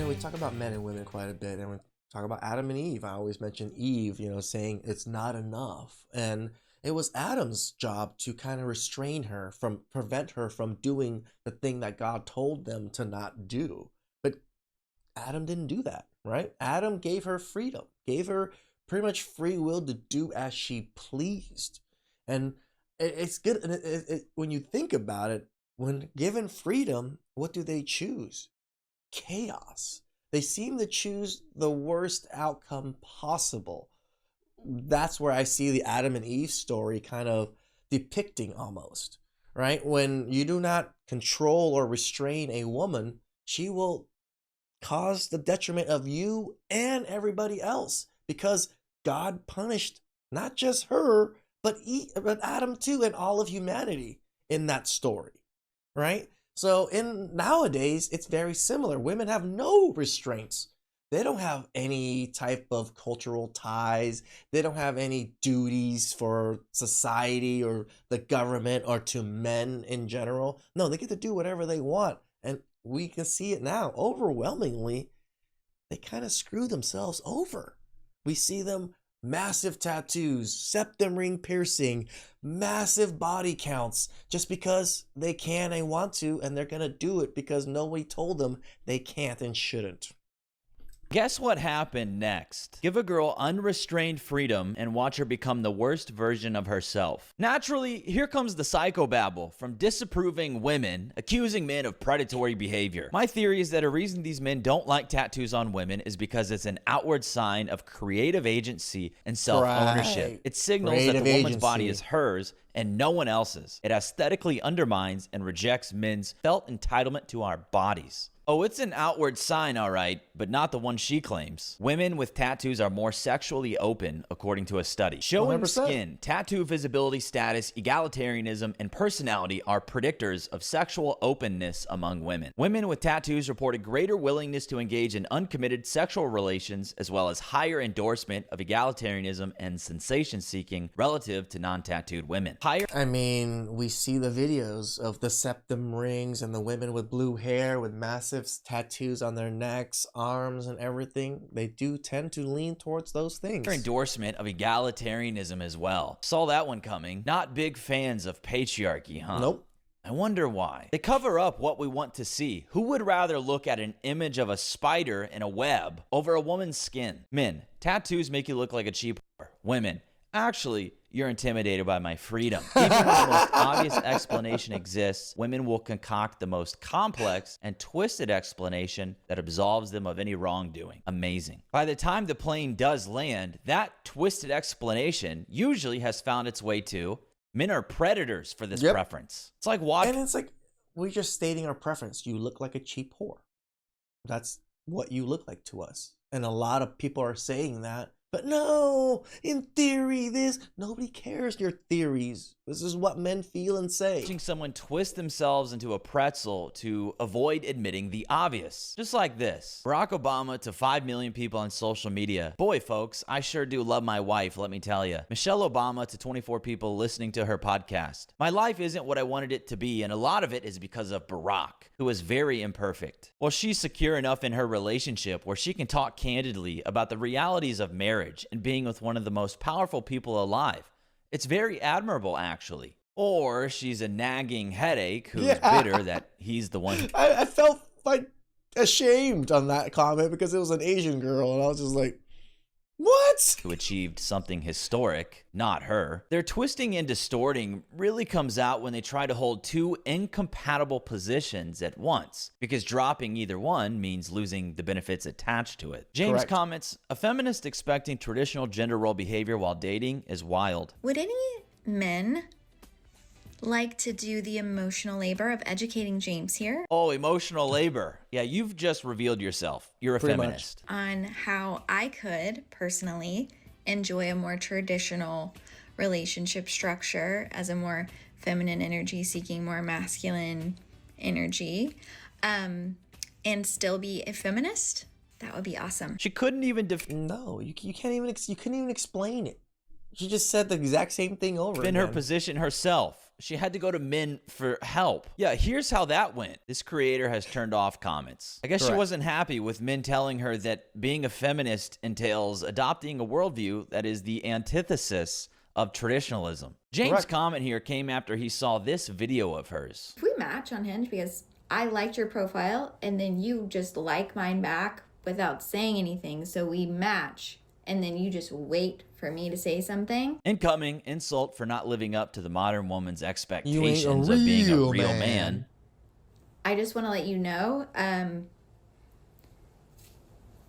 we talk about men and women quite a bit, and we talk about Adam and Eve. I always mention Eve, saying it's not enough. And it was Adam's job to kind of restrain her, prevent her from doing the thing that God told them to not do. But Adam didn't do that, right? Adam gave her freedom, gave her pretty much free will to do as she pleased. And it's good. And when you think about it, when given freedom, what do they choose? Chaos. They seem to choose the worst outcome possible. That's where I see the Adam and Eve story kind of depicting almost, right? When you do not control or restrain a woman, she will cause the detriment of you and everybody else, because God punished not just her, but Adam too, and all of humanity in that story, right? So nowadays, it's very similar. Women have no restraints. They don't have any type of cultural ties. They don't have any duties for society or the government or to men in general. No, they get to do whatever they want. And we can see it now. Overwhelmingly, they kind of screw themselves over. We see them massive tattoos, septum ring piercing, massive body counts, just because they can and want to, and they're going to do it because nobody told them they can't and shouldn't. Guess what happened next? Give a girl unrestrained freedom and watch her become the worst version of herself. Naturally, here comes the psychobabble from disapproving women, accusing men of predatory behavior. My theory is that a reason these men don't like tattoos on women is because it's an outward sign of creative agency and self-ownership. Right. It signals Creative that the woman's agency. body is hers and no one else's. It aesthetically undermines and rejects men's felt entitlement to our bodies. Oh, it's an outward sign, all right, but not the one she claims. Women with tattoos are more sexually open, according to a study. Showing 100%. skin, tattoo visibility status, egalitarianism, and personality are predictors of sexual openness among women. Women with tattoos reported greater willingness to engage in uncommitted sexual relations, as well as higher endorsement of egalitarianism and sensation-seeking relative to non-tattooed women. I mean, we see the videos of the septum rings and the women with blue hair with massive tattoos on their necks, arms, and everything. They do tend to lean towards those things. Endorsement of egalitarianism as well. Saw that one coming. Not big fans of patriarchy, huh? Nope. I wonder why. They cover up what we want to see. Who would rather look at an image of a spider in a web over a woman's skin? Men, tattoos make you look like a cheap whore. Women, actually, you're intimidated by my freedom. Even when the most obvious explanation exists, women will concoct the most complex and twisted explanation that absolves them of any wrongdoing. Amazing. By the time the plane does land, that twisted explanation usually has found its way to men are predators for this preference. It's like watching. And it's like, we're just stating our preference. You look like a cheap whore. That's what you look like to us. And a lot of people are saying that. But no, in theory, nobody cares your theories. This is what men feel and say. Watching someone twist themselves into a pretzel to avoid admitting the obvious. Just like this. Barack Obama to 5 million people on social media. Boy, folks, I sure do love my wife, let me tell you. Michelle Obama to 24 people listening to her podcast. My life isn't what I wanted it to be, and a lot of it is because of Barack, who is very imperfect. Well, she's secure enough in her relationship where she can talk candidly about the realities of marriage and being with one of the most powerful people alive. It's very admirable, actually. Or she's a nagging headache who's bitter that he's the one. I felt like ashamed on that comment because it was an Asian girl, and I was just like, what? Who achieved something historic, not her. Their twisting and distorting really comes out when they try to hold two incompatible positions at once, because dropping either one means losing the benefits attached to it. James comments, a feminist expecting traditional gender role behavior while dating is wild. Would any men like to do the emotional labor of educating James here? Oh, emotional labor. Yeah, you've just revealed yourself. You're a feminist. On how I could personally enjoy a more traditional relationship structure as a more feminine energy seeking more masculine energy, and still be a feminist. That would be awesome. She couldn't even No, you couldn't even explain it. She just said the exact same thing over in again. her position herself. She had to go to men for help. Yeah, here's how that went. This creator has turned off comments. I guess she Correct. wasn't happy with men telling her that being a feminist entails adopting a worldview that is the antithesis of traditionalism. James' Correct. comment here came after he saw this video of hers. If we match on Hinge because I liked your profile and then you just like mine back without saying anything, so we match and then you just wait for me to say something. Incoming insult for not living up to the modern woman's You ain't a expectations of being a real real man. man. I just want to let you know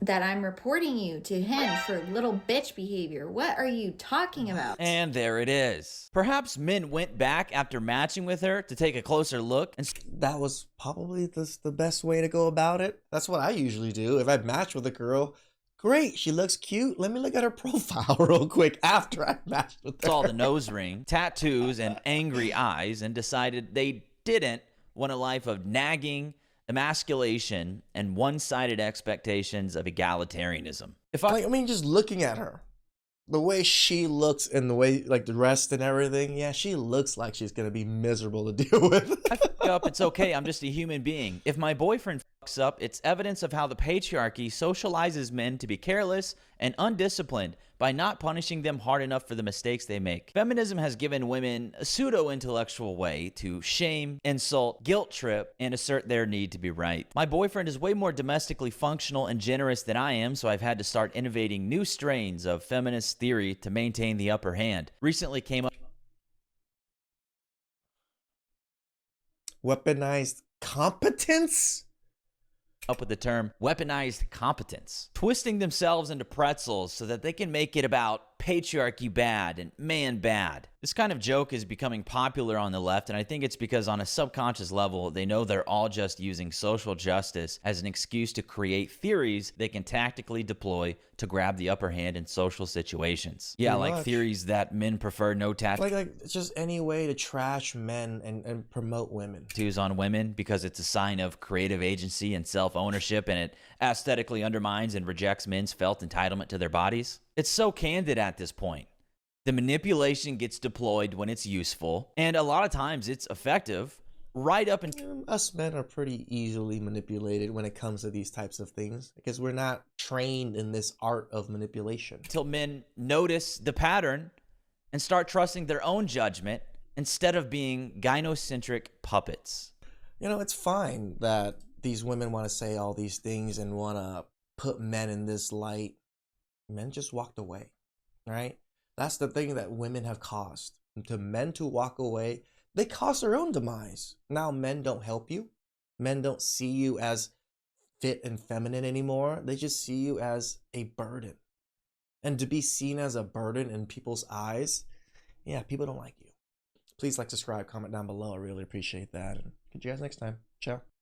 that I'm reporting you to Hinge for little bitch behavior. What are you talking about? And there it is. Perhaps men went back after matching with her to take a closer look and That was probably the best way to go about it. That's what I usually do. If I match with a girl, great, she looks cute. Let me look at her profile real quick after I matched with her. saw the nose ring, tattoos, and angry eyes and decided they didn't want a life of nagging, emasculation, and one-sided expectations of egalitarianism. If I Like, I mean, just looking at her, the way she looks and the way, like, the rest and everything, yeah, she looks like she's gonna be miserable to deal with. fuck up, it's okay. I'm just a human being. If my boyfriend fucks up, it's evidence of how the patriarchy socializes men to be careless and undisciplined by not punishing them hard enough for the mistakes they make. Feminism has given women a pseudo-intellectual way to shame, insult, guilt trip, and assert their need to be right. My boyfriend is way more domestically functional and generous than I am, so I've had to start innovating new strains of feminist theory to maintain the upper hand. Recently came up Weaponized competence? with the term weaponized competence, twisting themselves into pretzels so that they can make it about patriarchy bad and man bad. This kind of joke is becoming popular on the left, and I think it's because on a subconscious level, they know they're all just using social justice as an excuse to create theories they can tactically deploy to grab the upper hand in social situations. Yeah, Pretty like much. theories that men prefer no Like it's just any way to trash men and promote women. tattoos on women because it's a sign of creative agency and self-ownership, and it aesthetically undermines and rejects men's felt entitlement to their bodies. It's so candid at this point. The manipulation gets deployed when it's useful, and a lot of times it's effective right up until Us men are pretty easily manipulated when it comes to these types of things because we're not trained in this art of manipulation. men notice the pattern and start trusting their own judgment instead of being gynocentric puppets. You know, it's fine that these women want to say all these things and want to put men in this light. Men just walked away, right? That's the thing that women have caused. To men to walk away, they cause their own demise. Now men don't help you. Men don't see you as fit and feminine anymore. They just see you as a burden. And to be seen as a burden in people's eyes, yeah, people don't like you. Please like, subscribe, comment down below. I really appreciate that. And catch you guys next time. Ciao.